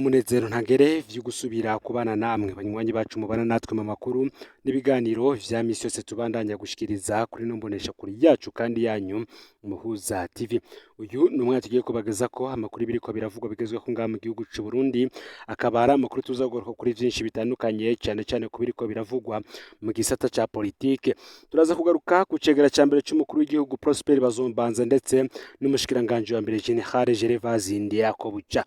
n'umunezero ntangere vyo gusubira kubana namwe banywanyi bacu mubana natwe mu makuru n'ibiganiro vya misi yose tubandanya gushikiriza kuri no mbonesha kuri yacu kandi yanyu Umuhuza TV. Uyu ni umwanya tugiye kubageza ko amakuru biriko biravugwa bigezwe ko ngaha mu gihugu c'u Burundi, akaba ari amakuru tuzagaruka kuri vyinshi bitandukanye cyane cyane ku biriko biravugwa mu gisata ca politike. Turaza kugaruka ku cegera ca mbere c'umukuru w'igihugu Prosper Bazombanza ndetse n'umushikiranganje wa mbere General Gervais Ndirakobuca.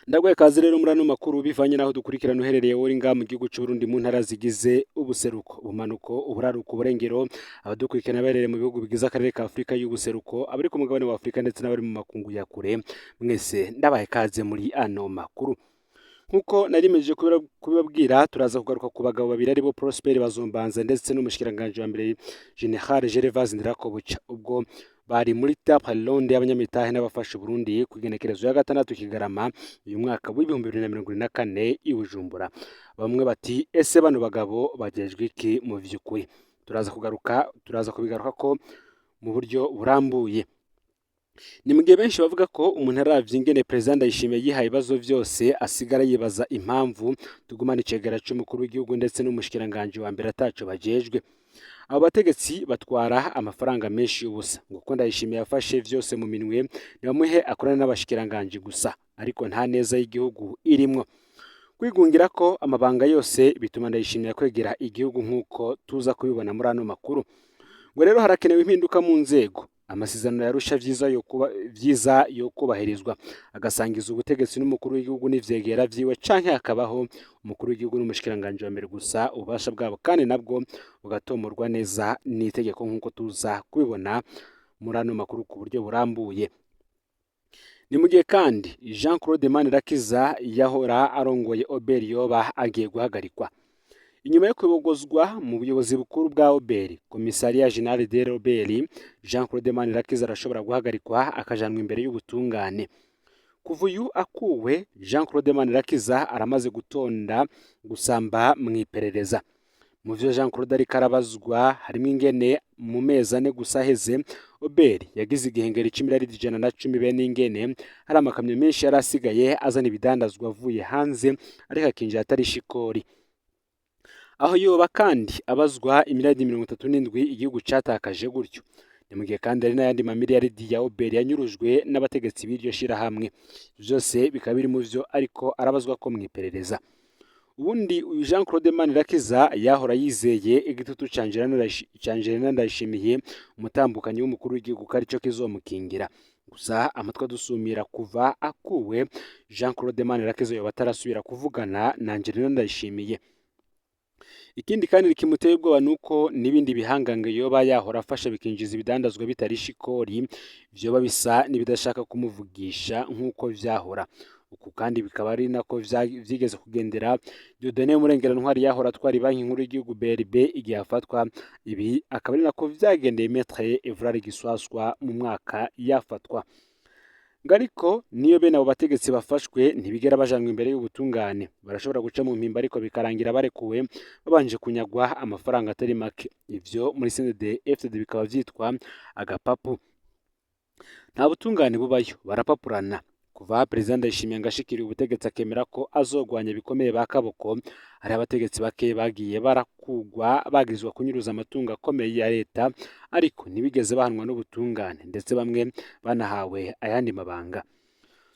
Ndagwaye kazi rero muri ano makuru bivanye naho dukurikirana uherereye wori ngaha mu gihugu c'u Burundi mu ntara zigize ubuseruko, ubumanuko, uburaruko, uburengero, abadukurikirana berereye mu bihugu bigize akarere ka Afrika y'ubuseruko, abari ku mugabane wa Afrika ndetse n'abari mu makungu ya kure, mwese ndabaye kaze muri ano makuru. Nkuko narimeje kubibabwira, turaza kugaruka ku bagabo babiri aribo Prosper Bazombanza ndetse n'umushikiranganje wa mbere General Gervais Ndirakobuca, ubwo bari muri table ronde y'abanyamitahe n'abafasha Burundi ku igenekerezo ya gatandatu Kigarama uyu mwaka w'ibihumbi 2024 i Bujumbura. Bamwe bati ese bano bagabo bagejwe iki mu vy'ukuri? Turaza kubigaruka ko mu buryo burambuye. Ni mugihe benshi bavuga ko umuntu aravye ingene President Ndayishimiye yihaye ibibazo vyose asigara yibaza impamvu tugumana icegera c'umukuru w'igihugu ndetse n'umushikiranganje wa mbere ataco bajejwe. Abo bategetsi batwara amafaranga menshi y'ubusa ngo ko Ndayishimiye yafashe vyose mu minwe nibamuhe akorana n'abashikiranganje gusa, ariko nta neza y'igihugu irimwo. Kwigungira ko amabanga yose bituma Ndayishimiye kwegera igihugu nk'uko tuza kubibona muri ano makuru. Ngo rero harakenewe impinduka mu nzego, amasezerano yarusha vyiza yo kubahirizwa, agasangiza ubutegetsi n'umukuru w'igihugu n'ivyegera vyiwe, canke hakabaho umukuru w'igihugu n'umushikiranganje wa mbere gusa ububasha bwabo kandi nabwo bugatomorwa neza n'itegeko nk'uko tuza kubibona muri ano makuru ku buryo burambuye. Ni mugihe kandi Jean Claude Manirakiza yahora arongoye Oberi yoba agiye guhagarikwa. Inyuma yo kubogozwa mu buyobozi bukuru bwa Oberi, Komisariya General de Oberi, Jean Claude Manirakiza arashobora guhagarikwa akajanwa imbere y'ubutungane. Kuva uyu akuwe, Jean Claude Manirakiza aramaze gutonda gusamba mwiperereza. Mu vyo Jean Claude ariko arabazwa harimo ingene mu mezi ane gusa heze Oberi yagize igihengeri c'imiliyaridi 110 bene ingene hari amakamyo menshi yari asigaye azana ibidandazwa avuye hanze ariko akinjira atari shikori. Aho yoba kandi abazwa imiliyaridi 37 igihugu catakaje gutyo. Ni mugihe kandi ari n'ayandi mamiliyaridi ya Oberi yanyurujwe n'abategetsi b'iryo shirahamwe. Vyose bikaba biri mu vyo ariko arabazwa ko mwiperereza. Ubundi uyu Jean Claude Manirakiza yahora yizeye igitutu canjirana Ndayishimiye umutambukanyi w'umukuru w'igihugu karico kizomukingira. Gusa amatwa dusumira kuva akuwe, Jean Claude Manirakiza yoba atarasubira kuvugana na Angelina Ndayishimiye. Ikindi kandi kimuteye ubwoba nuko nibindi bihangange yoba yahora afasha bikinjiza ibidandazwa bitari shikori vyoba bisa nibidashaka kumuvugisha nk'uko vyahora. Uku kandi bikaba ari nako vyigeze kugendera Dieudonné Murengera ntwari yahora twari banki nkuru y'igihugu BRB igihe afatwa. Ibi akaba ari nako vyagendeye Maître Evrard Giswaswa mu mwaka yafatwa. Ngariko niyo bene abo bategetsi bafashwe ntibigera bajanwa imbere y'ubutungane, barashobora guca mu mpimba ariko bikarangira barekuwe babanje kunyagwa amafaranga atari make. Ivyo muri CNDD FDD bikaba vyitwa agapapu. Nta butungane bubayo, barapapurana. Kuva President Ndayishimiye ngashikiriye ubutegetsi akemera ko azogwanya bikomeye bakaboko, hari abategetsi bake bagiye barakugwa bagirizwa kunyuruza amatungo akomeye ya leta, ariko ntibigeze bahanwa n'ubutungane ndetse bamwe banahawe ayandi mabanga.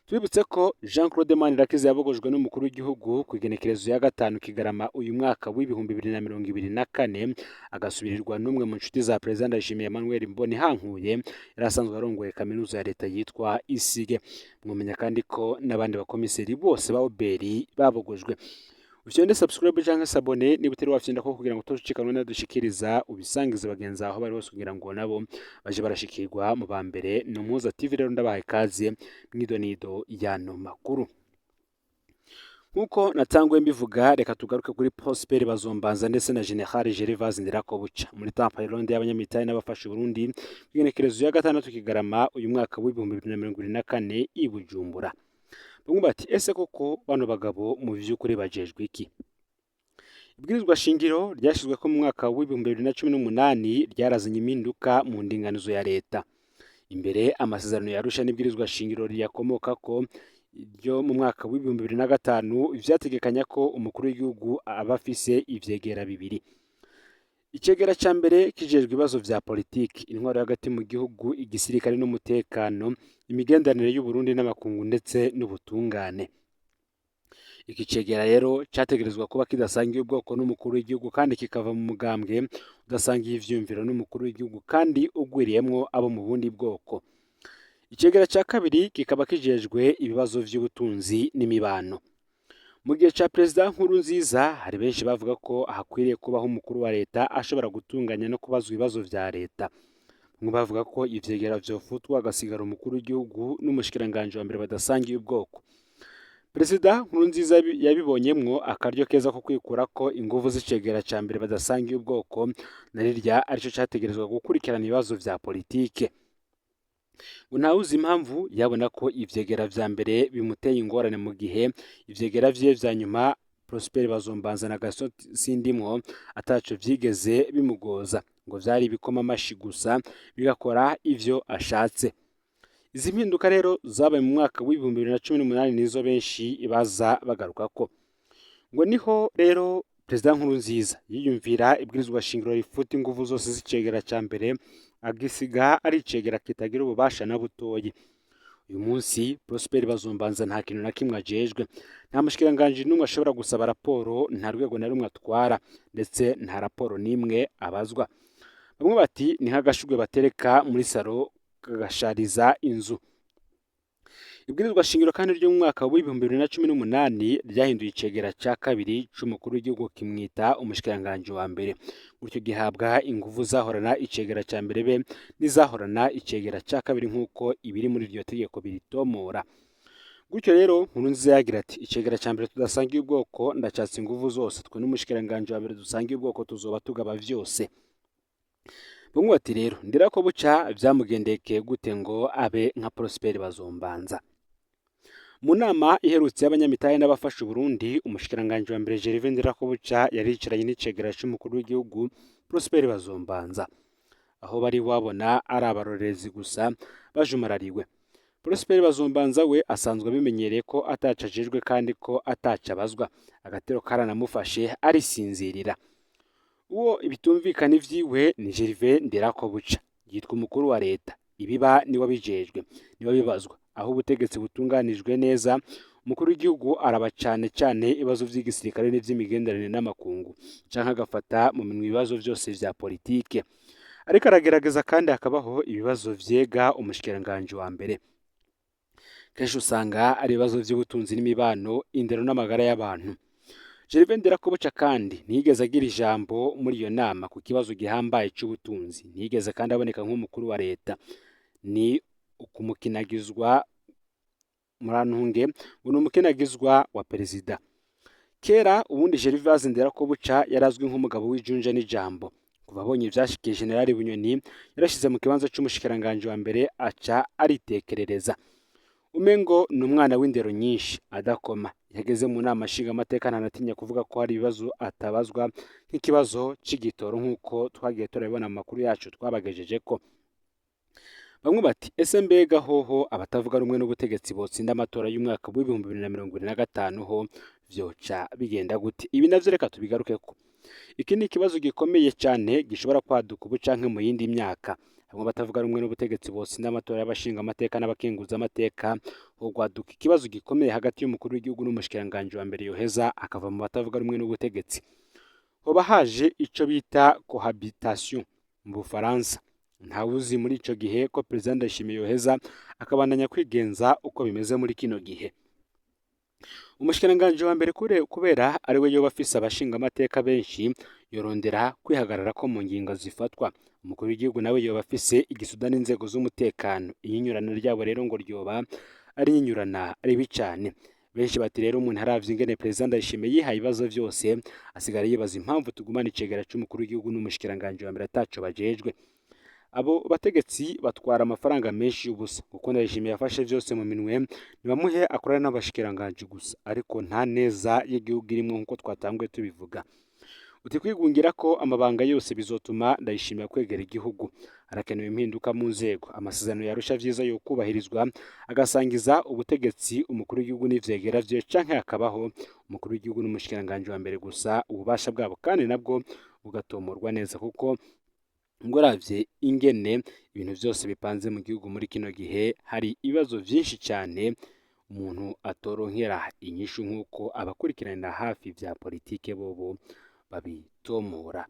Twibutse ko Jean Claude Manirakiza yabogojwe n'umukuru w'igihugu ku igenekerezo ya gatanu Kigarama uyu mwaka w'ibihumbi 2024, agasubirirwa n'umwe mu nshuti za President Ndayishimiye Emmanuel Mbonihankuye yari asanzwe arongoye kaminuza ya leta yitwa Isige. Mwumenya kandi ko n'abandi bakomiseri bose ba Oberi babogojwe. Ushende subscribe canke s'abone niba utari wafyenda ko kugira ngo tucikanwe nadushikiriza ubisangize bagenzi aho bari bose kugira ngo nabo baje barashikirwa mu bambere. No Umuhuza TV rero ndabaye kaze mwidonido yano makuru. Nkuko natangwe mbivuga, reka tugaruke kuri Prosper Bazombanza ndetse na General Gervais Ndirakobuca muri table ronde y'abanyamitahe n'abafasha Burundi igenekerezo ya gatandatu Kigarama uyu mwaka w'ibihumbi 2024 i Bujumbura. Bamwe bati ese koko bano bagabo mu vy'ukuri bajejwe iki? Ibwirizwa shingiro ryashizwe ko mu mwaka w'ibihumbi 2018 ryarazanye impinduka mu ndinganizo ya leta. Imbere amasezerano yarusha n'ibwirizwa shingiro riyakomoka ko ryo mu mwaka w'ibihumbi 2005 vyategekanya ko umukuru w'igihugu aba afise ivyegera bibiri. Icegera ca mbere kijejwe ibibazo vya politiki, intwaro hagati mu gihugu, igisirikare n'umutekano, imigenderanire y'u Burundi n'amakungu ndetse n'ubutungane. Iki cegera rero categerezwa kuba kidasangiye ubwoko n'umukuru w'igihugu kandi kikava mu mugambwe udasangiye ivyumviro n'umukuru w'igihugu kandi ugwiriyemwo abo mu bundi bwoko. Icegera ca kabiri kikaba kijejwe ibibazo vy'ubutunzi n'imibano. Mu gihe ca Perezida Nkurunziza hari benshi bavuga ko hakwiriye kubaho umukuru wa leta ashobora gutunganya no kubazwa ibibazo vya leta. Bamwe bavuga ko ivyegera vyofutwa hagasigara umukuru w'igihugu n'umushikiranganji wa mbere badasangiye ubwoko. Perezida Nkurunziza yabibonyemwo akaryo keza ko kwikurako inguvu z'icegera ca mbere badasangiye ubwoko, na rirya arico categerezwa gukurikirana ibibazo vya politike. Ntawuzi impamvu yabona ko ivyegera vya mbere bimuteye ingorane mu gihe ivyegera vyiwe vya nyuma Prosper Bazombanza na Gaston Sindimwo ataco vyigeze bimugoza, ngo vyari bikoma amashi gusa bigakora ivyo ashatse. Izi mpinduka rero zabaye mu mwaka w'ibihumbi 2018 nizo benshi baza bagarukako. Ngo niho rero Perezida Nkurunziza yiyumvira ibwirizwa shingiro rifuta inguvu zose z'icegera ca mbere, agisiga ari icegera kitagira ububasha na butoyi. Uyu munsi Prosper Bazombanza nta kintu na kimwe ajejwe, nta mushikiranganji n'umwe ashobora gusaba raporo, nta rwego na rumwe atwara, ndetse nta raporo n'imwe abazwa. Bamwe bati ni nk'agashurwe batereka muri saro kagashariza inzu. Ibwirizwa shingiro kandi ryo mu mwaka w'ibihumbi 2018 ryahinduye icegera ca kabiri c'umukuru w'igihugu kimwita umushikiranganji wa mbere, gutyo gihabwa inguvu zahorana icegera ca mbere be n'izahorana icegera ca kabiri nk'uko ibiri muri iryo tegeko biritomora. Gutyo rero Nkurunziza yagira ati icegera ca mbere tudasangiye ubwoko ndacatse inguvu zose, twe n'umushikiranganji wa mbere dusangiye ubwoko tuzoba tugaba vyose. Bamwe bati rero ndirako buca vyamugendekeye gute ngo abe nka Prosper Bazombanza. Mu nama iherutse y'abanyamitahe n'abafasha Burundi, umushikiranganji wa mbere Gervais Ndirakobuca yaricaranye n'icegera c'umukuru w'igihugu Prosper Bazombanza, aho bari wabona ari abarorerezi gusa bajumarariwe. Prosper Bazombanza we asanzwe abimenyereye ko ataca ajejwe kandi ko ataca abazwa, agatero karanamufashe arisinzirira. Uwo ibitumvikana ivyiwe ni Gervais Ndirakobuca, yitwa umukuru wa leta, ibiba niwe bijejwe, niwe bibazwa. Aho ubutegetsi butunganijwe neza, umukuru w'igihugu araba cane ibibazo vy'igisirikare n'ivy'imigenderanire n'amakungu, canke agafata mu minwe ibibazo vyose vya politike. Ariko aragerageza kandi hakabaho ibibazo vyega umushikiranganji wa mbere. Kenshi usanga ari ibibazo vy'ubutunzi n'imibano, indero n'amagara y'abantu. Gervais Ndirakobuca kandi ntiyigeze agira ijambo muri iyo nama ku kibazo gihambaye c'ubutunzi, ntiyigeze kandi aboneka nk'umukuru wa leta. Ni ukumukinagizwa murantunge ngo ni umukinagizwa wa perezida. Kera ubundi Gervais Ndirakobuca yarazwi nk'umugabo w'ijunja n'ijambo. Kuva abonye ivyashikiye Generali Bunyoni yarashize mu kibanza c'umushikiranganji wa mbere aca aritekerereza. Umengo ni umwana w'indero nyinshi adakoma. Yageze mu nama nshingamateka ntanatinya kuvuga ko hari ibibazo atabazwa, nk'ikibazo c'igitoro nk'uko twagiye turabibona mu makuru yacu twabagejejeko. Bamwe bati ese mbega hoho abatavuga rumwe n'ubutegetsi botsinda amatora y'umwaka w'ibihumbi 2025 ho vyoca bigenda gute? Ibi navyo reka tubigarukeko. Iki ni ikibazo gikomeye cyane gishobora kwaduka ubu canke mu yindi myaka. Bamwe batavuga rumwe n'ubutegetsi botsinda amatora y'abashinga amateka n'abakenguza amateka, ho gwaduka ikibazo gikomeye hagati y'umukuru w'igihugu n'umushikiranganji wa mbere yoheza akava mu batavuga rumwe n'ubutegetsi. Hoba haje ico bita cohabitation mu Bufaransa. Ntawuzi muri ico gihe ko Perezida Ndayishimiye yoheza akabandanya kwigenza uko bimeze muri kino gihe. Umushikiranganji wa mbere kubera ari we yoba afise abashinga amateka benshi, yorondera kwihagarara ko mu ngingo zifatwa. Umukuru w'igihugu nawe yoba afise igisuda n'inzego z'umutekano. Iyinyurana ryabo rero ngo ryoba ari inyurana ribi cane. Benshi bati rero umuntu aravye ingene Perezida Ndayishimiye yihaye ibibazo vyose, asigara yibaza impamvu tugumana icegera c'umukuru w'igihugu n'umushikiranganji wa mbere ataco bajejwe. Abo bategetsi batwara amafaranga menshi y'ubusa, kuko Ndayishimiye yafashe vyose mu minwe, nibamuhe akorana n'abashikiranganji gusa, ariko nta neza y'igihugu irimwo nk'uko twatanguye tubivuga. uti kwigungira ko amabanga yose bizotuma Ndayishimiye kwegera igihugu. Harakenewe impinduka mu nzego, amasezerano yarusha vyiza yo kubahirizwa, agasangiza ubutegetsi umukuru w'igihugu n'ivyegera vyiwe, canke hakabaho umukuru w'igihugu n'umushikiranganji wa mbere gusa, ububasha bwabo kandi nabwo bugatomorwa neza, kuko ngo uravye ingene ibintu vyose bipanze mu gihugu muri kino gihe, hari ibibazo vyinshi cane umuntu atoronkera inyishu nk'uko abakurikiranira hafi vya politike bobo babitomora.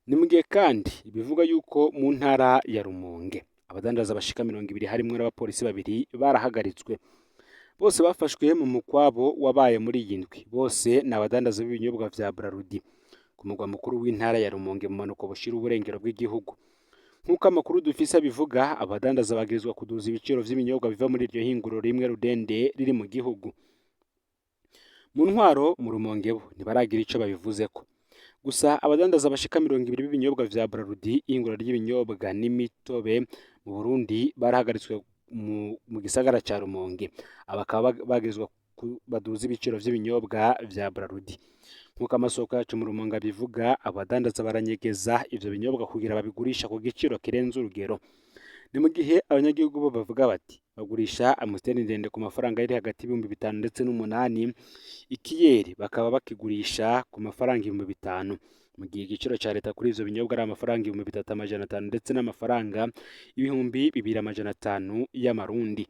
Ni mu gihe kandi bivuga yuko mu ntara ya Rumonge abadandaza bashika 200 harimwo n'abapolisi 2 barahagaritswe. Bose bafashwe mu mukwabo wabaye muri iyi ndwi. Bose ni abadandaza b'ibinyobwa vya Braludi ku mugwa mukuru w'intara ya Rumonge mu manuko bushira uburengero bw'igihugu. Nk'uko amakuru dufise abivuga, abadandaza bagirizwa kuduza ibiciro vy'ibinyobwa biva muri iryo hinguriro rimwe rudende riri mu gihugu. Mu ntwaro mu Rumonge bo ntibaragira ico babivuzeko. Gusa abadandaza bashika 200 b'ibinyobwa vya Braludi, ihinguriro ry'ibinyobwa n'imitobe mu Burundi, barahagaritswe mu gisagara ca Rumonge. Abakaba bagirizwa baduza ibiciro vy'ibinyobwa vya Braludi. Nk'uko amasoko yacu mu Rumonge bivuga, abadandaza baranyegeza ivyo binyobwa kugira babigurisha ku giciro kirenze urugero. Ni mu gihe abanyagihugu bo bavuga bati bagurisha amusiteri ndende ku mafaranga yari hagati y'ibihumbi 5 ndetse n'8, ikiyeri bakaba bakigurisha ku mafaranga 5,000, mu gihe igiciro ca leta kuri ivyo binyobwa ari amafaranga 3,500 ndetse n'amafaranga 2,500 y'amarundi.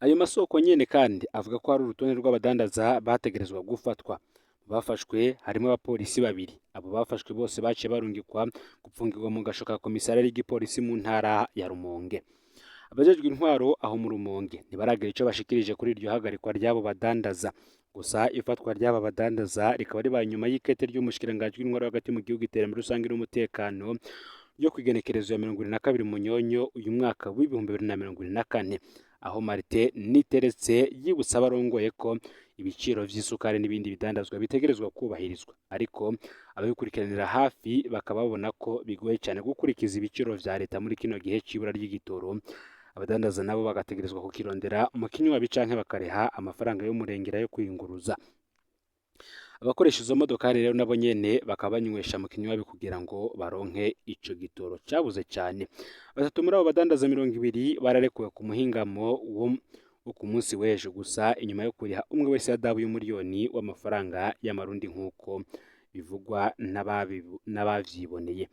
Ayo masoko nyene kandi avuga ko hari urutonde rw'abadandaza bategerezwa gufatwa. Bafashwe harimo abapolisi 2. Abo bafashwe bose baciye barungikwa gupfungirwa mu gasho ka komisariya y'igipolisi mu ntara ya Rumonge. Abajejwe intwaro aho mu Rumonge ntibaragira ico bashikirije kuri iryo hagarikwa ry'abo badandaza. Gusa ifatwa ry'aba badandaza rikaba ribaye nyuma y'ikete ry'umushikiranganji w'intwaro hagati mu gihugu, iterambere rusange n'umutekano, ryo kwigenekerezo ya 22 Munyonyo uyu mwaka w'2024, aho Martin Niteretse yibutsa abarongoye ko ibiciro vy'isukari n'ibindi bidandazwa bitegerezwa kubahirizwa, ariko ababikurikiranira hafi bakaba babona ko bigoye cyane gukurikiza ibiciro vya leta muri kino gihe c'ibura ry'igitoro. Abadandaza nabo bagategerezwa kukirondera mu kinywabi canke bakareha amafaranga y'umurengera yo kwiyunguruza. Abakoresha izo modokari rero nabo nyene bakaba banywesha mu kinywabi kugira ngo baronke ico gitoro cabuze cyane. Batatu muri abo badandaza 200 bararekuwe ku muhingamo wo ku munsi w'ejo, gusa inyuma yo kuriha umwe wese adabu y'umuriyoni w'amafaranga y'amarundi nk'uko bivugwa n'abavyiboneye.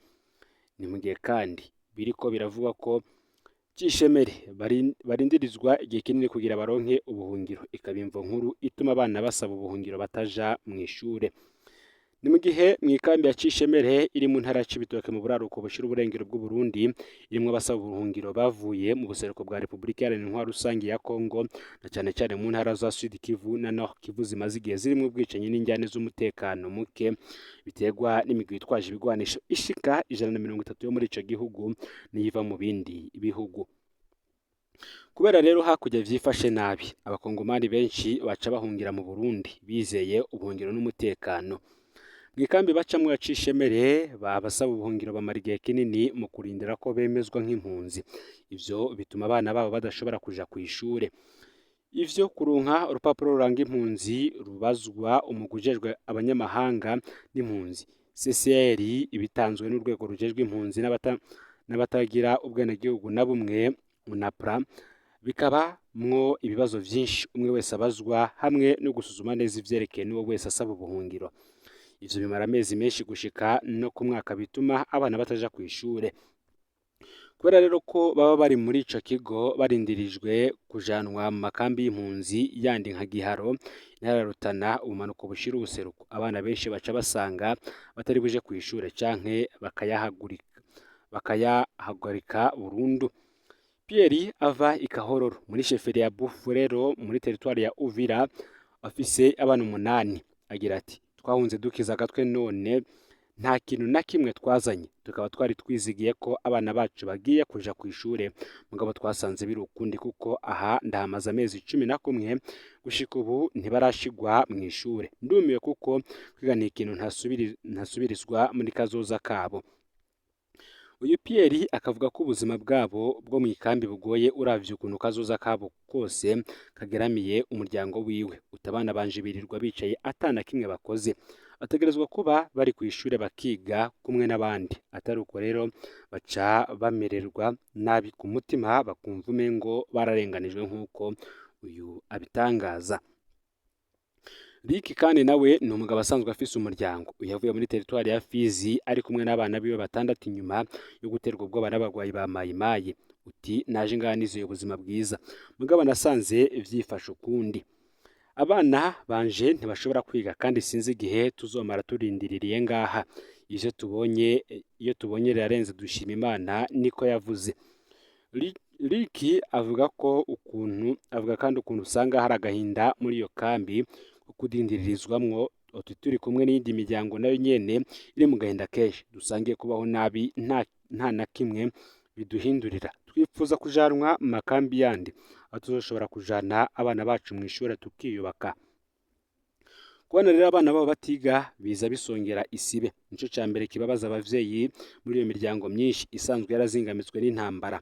Ni mu gihe kandi biriko biravuga ko Cishemere barindirizwa igihe kinini kugira baronke ubuhungiro, ikaba imvo nkuru ituma abana basaba ubuhungiro bataja mu ishure. Ni mu gihe mw'ikambi ya Cishemere iri mu ntara y'Ibitoke mu buraruko bushira uburengero bw'u Burundi, irimwo abasaba ubuhungiro bavuye mu buseruko bwa Repubulika Iharanira Intwaro Rusange ya Kongo, na cane cane mu ntara za Sud Kivu na Nord Kivu zimaze igihe zirimwo ubwicanyi n'injyane z'umutekano muke biterwa n'imigwi yitwaje ibigwanisho ishika 130 yo muri ico gihugu niyiva mu bindi bihugu. Kubera rero hakurya vyifashe nabi, abakongomani benshi baca bahungira mu Burundi bizeye ubuhungiro n'umutekano. Mwikambi bacamwe ya Cishemere babasaba ubuhungiro bamara igihe kinini mu kurindira ko bemezwa nk'impunzi. Ivyo bituma abana babo badashobora kuja ku ishure. Ivyo kuronka urupapuro ruranga impunzi rubazwa umugujejwe abanyamahanga n'impunzi CCR, ibitanzwe n'urwego rujejwe impunzi n'abatagira ubwenegihugu na bumwe UNAPRA, bikaba mwo ibibazo vyinshi umwe wese abazwa, hamwe no gusuzuma neza ivyerekeye n'uwo wese asaba ubuhungiro. Ivyo bimara amezi menshi gushika no ku mwaka, bituma abana bataja ku ishure. Kubera rero ko baba bari muri ico kigo barindirijwe kujanwa mu makambi y'impunzi yandi nka Giharo, intara ya Rutana, ubumanuko bushira ubuseruko, abana benshi baca basanga batari buje ku ishure canke bakayahagarika burundu. Pierre ava ikahororo muri sheferi ya Bufurero muri teritwari ya Uvira, afise abana 8, agira ati twahunze dukiza agatwe, none nta kintu na kimwe twazanye, tukaba twari twizigiye ko abana bacu bagiye kuja ku ishure, mugabo twasanze biri ukundi, kuko aha ndahamaze amezi 11 gushika ubu ntibarashigwa mu ishure. Ndumiwe kuko kwiga ni ikintu ntasubirizwa muri kazoza kabo. Uyu Pierre akavuga ko ubuzima bwabo bwo mu ikambi bugoye uravye ukuntu kazoza kabo kose kageramiye umuryango wiwe. Utabana banje birirwa bicaye atana kimwe bakoze. bategerezwa kuba bari ku ishure bakiga kumwe n'abandi, atari uko rero baca bamererwa nabi ku mutima bakumva umengo bararenganijwe nk'uko uyu abitangaza. Rick kandi nawe ni umugabo asanzwe afise umuryango, uyu yavuye muri teritwari ya Fizi ari kumwe n'abana biwe batandatu inyuma yo guterwa ubwoba n'abagwayi ba mayimayi. Uti naje ngaha nizeye ubuzima bwiza, mugabo nasanze vyifashe ukundi. Abana banje ntibashobora kwiga kandi sinzi igihe tuzomara turindiririye ngaha. Iyo tubonye rirarenze dushima Imana, niko yavuze. Rick avuga kandi ukuntu usanga hari agahinda muri iyo kambi ko kudindiririzwamwo. Uti turi kumwe n'iyindi miryango nayo nyene iri mu gahinda kenshi, dusangiye kubaho nabi nta na kimwe biduhindurira. Twifuza kujanwa mu makambi yandi aho tuzoshobora kujana abana bacu mu ishure tukiyubaka. Kubona rero abana babo batiga biza bisongera isibe, nico ca mbere kibabaza abavyeyi muri iyo miryango myinshi isanzwe yarazingamitswe n'intambara.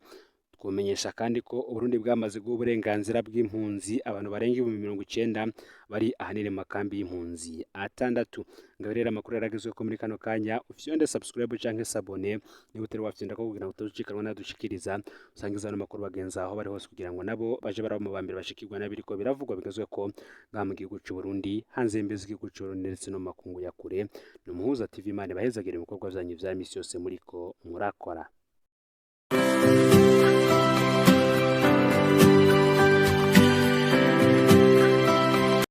Twumenyesha kandi ko Uburundi bwamaze guha uburenganzira bw'impunzi abantu barenga 90,000 bari ahanini mu makambi y'impunzi 6. Ngaho rero amakuru yaragezwe ko muri kano kanya ufyonde subscribe canke sabone niba utari wafyonda ko kugira ngo utazucikanwa nadushikiriza, usangiza no makuru bagenza aho bari hose kugira ngo nabo baje baraba mu bambere bashikirwa nabiriko biravugwa bigezwe ko ngaha mu gihugu c'u Burundi, hanze y'imbizi z'igihugu c'u Burundi ndetse no mu makungu ya kure. Ni Umuhuza TV, Imana ibahezagire mu bikorwa vyanyu vya misi yose muriko murakora.